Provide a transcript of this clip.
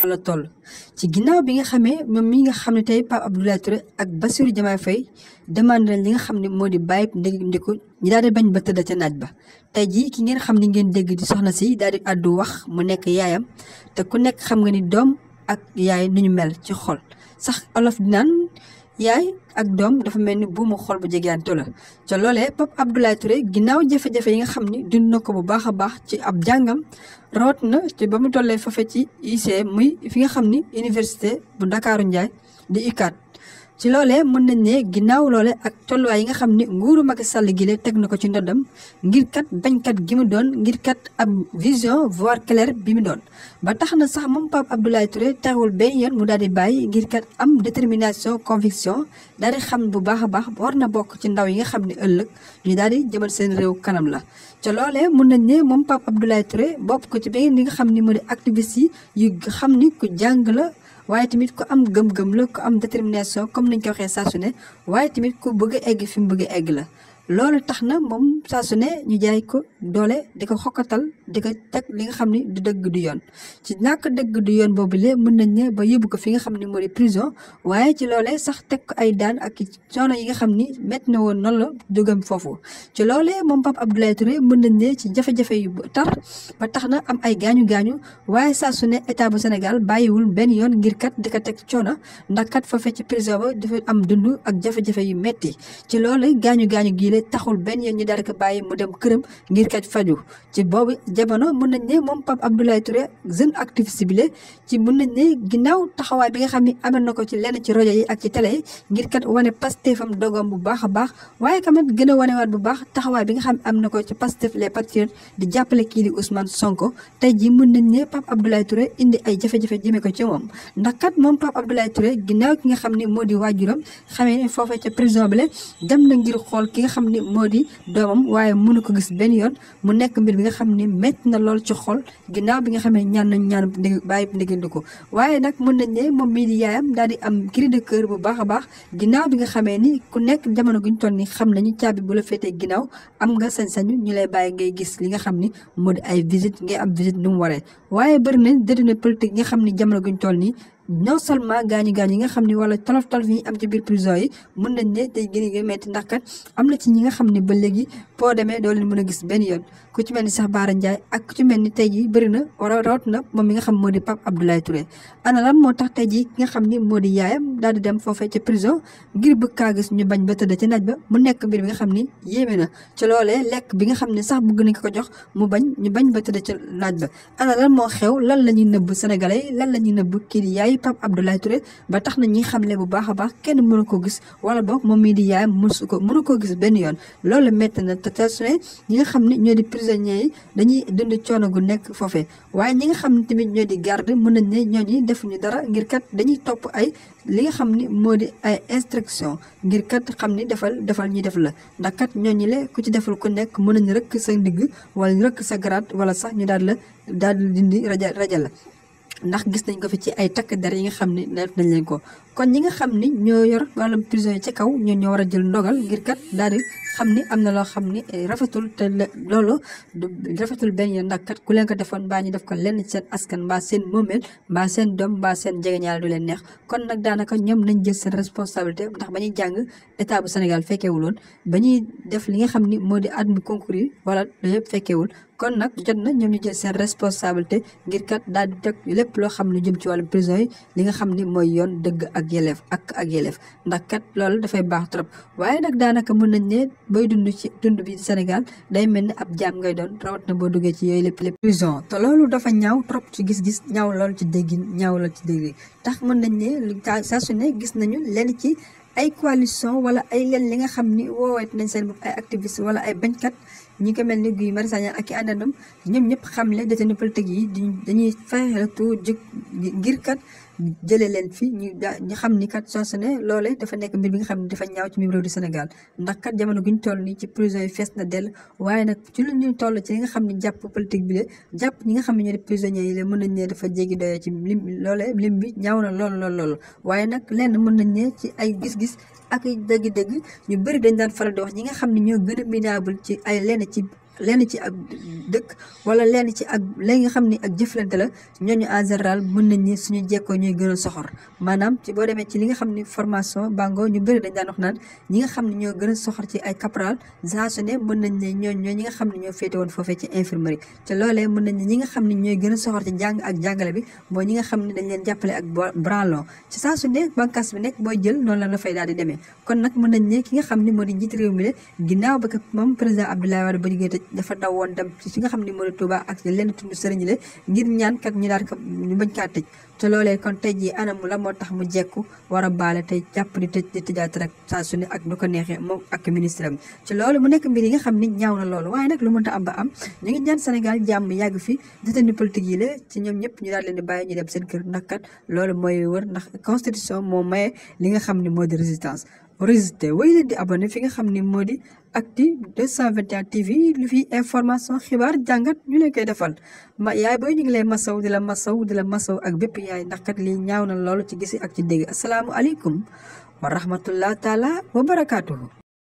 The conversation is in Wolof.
la toll ci ginnaaw bi nga xamee moom mi nga xam ne tey Pape Abdoulaye Touré ak Bassirou Diomaye Faye demande nañ li nga xam ne moo di bàyyi ndiku ñi daal di bañ ba tëdd ca naaj ba. tey jii ki ngeen xam ni ngeen dégg di soxna si daal di àddu wax mu nekk yaayam te ku nekk xam nga ni doom ak yaay nu ñu mel ci xol sax olof di naan yaay ak doom dafa mel ni buumu xol bu jegeantu la. ca loolee Pape Abdoulaye Touré ginnaaw jafe-jafe yi nga xam ni dund na ko bu baax a baax ci ab jàngam rawat na te ba mu tollee foofe ci IC muy fi nga xam ni université bu Ndakaaru Njaay di UCAD. ci loolee mën nañ ne ginnaaw loole ak tolluwaay yi nga xam ne nguuru Macky Sall gi le teg na ko ci ndoddam ngir kat bañkat gi mu doon ngir kat ab vision voire claire bi mu doon. ba tax na sax moom Pape Abdoulaye Touré taxawul benn yoon mu daal di bàyyi ngir kat am détermination conviction daal di xam bu baax a baax war na bokk ci ndaw yi nga xam ne ëllëg ñu daal di jëmal seen réew kanam la. ca loolee mën nañ ne moom Pape Abdoulaye Touré bopp ko ci benn li nga xam ni moo di activiste yi yu xam ni ku jàng la. waaye tamit ku am gëm-gëm la ku am détermination comme nañ ko waxee saa su ne waaye tamit ku bëgg a egg fi mu bëgg a egg la. loolu tax na moom saa su ne ñu jaay ko doole di ko xokkatal di ko teg li nga xam ni du dëgg du yoon ci ñàkk dëgg du yoon boobu le mën nañ ne ba yóbbu ko fi nga xam ni moo di prison waaye ci loolee sax teg ko ay daan ak coono yi nga xam ni métti na woon noonu la dugam foofu. ci loolee moom Pape Abdoulaye Touré mën nañ ne ci jafe-jafe yu tar ba tax na am ay gaañu-gaañu waaye saa su ne état bu Sénégal bàyyiwul benn yoon ngir kat di ko teg coono ndax kat foofee ci prison ba dafa am dund ak jafe-jafe yu métti. ci loolu gaañu-gaañu gii taxul benn yoon ñu daal di ko bàyyi mu dem këram ngir kat faju ci boobu jamono mën nañ ne moom Pape Abdoulaye Touré jeune activiste bi la ci mën nañ ne ginnaaw taxawaay bi nga xam ne amal na ko ci lenn ci rajo yi ak ci télé yi ngir kat wane Pastefam dogoom bu baax a baax waaye tamit gën a wanewaat bu baax taxawaay bi nga xam ne am na ko ci Pastef les patriotes di jàppale kii di Ousmane Sonko. tey jii mën nañ ne Pape Abdoulaye Touré indi ay jafe-jafe jëmee ko ci moom ndax kat moom Pape Abdoulaye Touré ginnaaw ki nga xam ne moo di waajuram xamee ne foofee ca prison bi la dem na ngir xool ki nga xam ni moo di doomam waaye mënu ko gis benn yoon mu nekk mbir bi nga xam ni métti na lool ci xol ginnaaw bi nga xamee ñaan nañ ñaan bàyyi ndigandiku waaye nag mën nañ ne moom mii di yaayam daal di am cri de cœur bu baax a baax ginnaaw bi nga xamee ni ku nekk jamono guñ toll ni xam nañu caabi bu la féetee ginnaaw am nga sañ-sañu ñu lay bàyyi ngay gis li nga xam ni moo di ay visite ngay am visite nu mu waree waaye bëri nañ détenu politique nga xam ni jamono guñ toll nii non seulement gaañu-gaañu yi nga xam ne wala tolof-tolof yi am ci biir prison yi mën nañ ne tey gën a metti ndax kat am na ci ñi nga xam ne ba léegi boo demee doo leen mën a gis benn yoon ku ci mel ni sax Bara Ndiaye ak ku ci mel ni tey jii bëri na wala rawat na moom mi nga xam moo di Pape Abdoulaye Touré. ana lan moo tax tey jii ki nga xam ni moo di yaayam daal di dem foofee ca prison ngir bëgg kaa gis ñu bañ ba tëdd ci naaj ba mu nekk mbir bi nga xam ni yéeme na ci loolee lekk bi nga xam ne sax bëgg nañ ko jox mu bañ ñu bañ ba tëdd ci naaj ba. ana lan moo xew lan la ñuy nëbb sénégalais yi lan la ñuy nëbb kii di yaay Pape Abdoulaye Touré ba tax na ñi xamle bu baax a baax kenn mënu ko gis wala boog moom mii di yaayam mënu ko gis benn yoon loolu métti na te su ne ñi nga xam ne ñoo di prisonniers yi dañuy dund coono gu nekk foofee waaye ñi nga xam ne tamit ñoo di garde mën nañ ne ñooñu defuñu dara ngir kat dañuy topp ay li nga xam ni moo di ay instruction ngir kat xam ni defal ñi def la ndax kat ñooñu le ku ci defal ku nekk mën nañu rëkk sa ndigg wala rëkk sa garaat wala sax ñu daal di dindi raja la ndax gis nañ ko fi ci ay takk der yi nga xam ne def nañ leen ko kon ñi nga xam ni ñoo yor wàllum prison yi ci kaw ñoo war a jël ndogal ngir kat daal di xam ni am na loo xam ni rafetul te loolu du rafetul benn yoon ndax kat ku leen ko defoon mbaa ñu def ko lenn seen askan mbaa seen moomeel mbaa seen doom mbaa seen jegeñaale du leen neex kon nag daanaka ñoom nañ jël seen responsabilité ndax ba ñuy jàng état bu Sénégal fekkeewul woon ba ñuy def li nga xam ni moo di admis concours yi wala loolu yëpp fekkeewul kon nag jot na ñoom ñu jël seen responsabilité ngir kat daal di teg lépp loo xam ne jëm ci wàllu prison yi li nga xam ni mooy yoon dëgg ak yelleef ak yelleef ndax kat loolu dafay baax trop waaye nag daanaka mën nañ ne booy dund ci dund bi Sénégal day mel ni ab jaam ngay doon rawat na boo duggee ci yooyu lépp prison te loolu dafa ñaaw trop ci gis-gis ñaaw lool ci déggin ñaaw lool ci déggin tax mën nañ ne saa su ne gis nañu lenn ci ay coalition wala ay leen li nga xam ni woowet nañ seen bopp ay activiste wala ay bañkat ñi ko mel ni Guy Marius Sagna ak i àndandam ñoom ñëpp xam le détenu politique yi dañuy fexe tout jóg ngir kat jëlee leen fi ñu xam ni kat soo su ne loolee dafa nekk mbir bi nga xam ne dafa ñaaw ci mim réew du Sénégal ndax kat jamono guñ toll nii ci prison yi fees na dell waaye nag ci lu ñu toll ci li nga xam ne jàpp politique bi la jàpp ñi nga xam ne ñoo di prisonniers yi la mën nañ ne dafa jéggi doyoo ci lim bi ñaaw na lool waaye nag lenn mën nañ ne ci ay gis-gis ak dëgg-dëgg ñu bëri dañ daan faral di wax ñi nga xam ne ñoo gën a minable ci ay lenn ci lenn ci ak dëkk wala lenn ci ak li nga xam ni ak jëflante la ñooñu en général mën nañ ni suñu jekkoo ñuy gën a soxor maanaam ci boo demee ci li nga xam ni formation bango ñu bëri dañ daan wax naan ñi nga xam ne ñoo gën a soxor ci ay caporal saa su ne mën nañ ne ñoo ñi nga xam ne ñoo féete woon foofee ci infirmerie te loolee mën nañ ne ñi nga xam ne ñooy gën a soxor ci jàng ak jàngale bi mooy ñi nga xam ne dañ leen jàppale ak branlon ci saa su ne bànqaas bi nekk booy jël noonu la dafay daal di demee kon nag mën nañ ne ki nga xam ne moo di njiit réew mi la ginnaaw ba moom président Abdoulaye Wade ba jógee tëj dafa daw woon dem ci nga xam ne moo di Touba ak lenn tund sëriñ la ngir ñaan kat ñu daal ko ñu bañ kaa tëj te loolee kon tey jii anam la moo tax mu jekku war a baale tey jàpp di tëj di tëjaat rek saa su ne ak nu ko neexee moom ak ministre am ci loolu mu nekk mbir yi nga xam ni ñaaw na loolu waaye nag lu mënta am ba am ñu ngi ñaan Sénégal jàmm yàgg fi détenu politique yi la ci ñoom ñëpp ñu daal leen di bàyyi ñu dem seen kër ndax kat loolu mooy wër ndax constitution moo maye li nga xam ne moo di résistance résister way leen di abonné fi nga xam ni moo di Actu 221 TV lu fi information xibaar jàngat ñu leen koy defal yaay booy ñu ngi lay masaw di la masaw ak bépp yaay ndax kat lii ñaaw na loolu ci gisi ak ci dégg asalaamualeykum wa rahmatullah taala wa barakaatuhu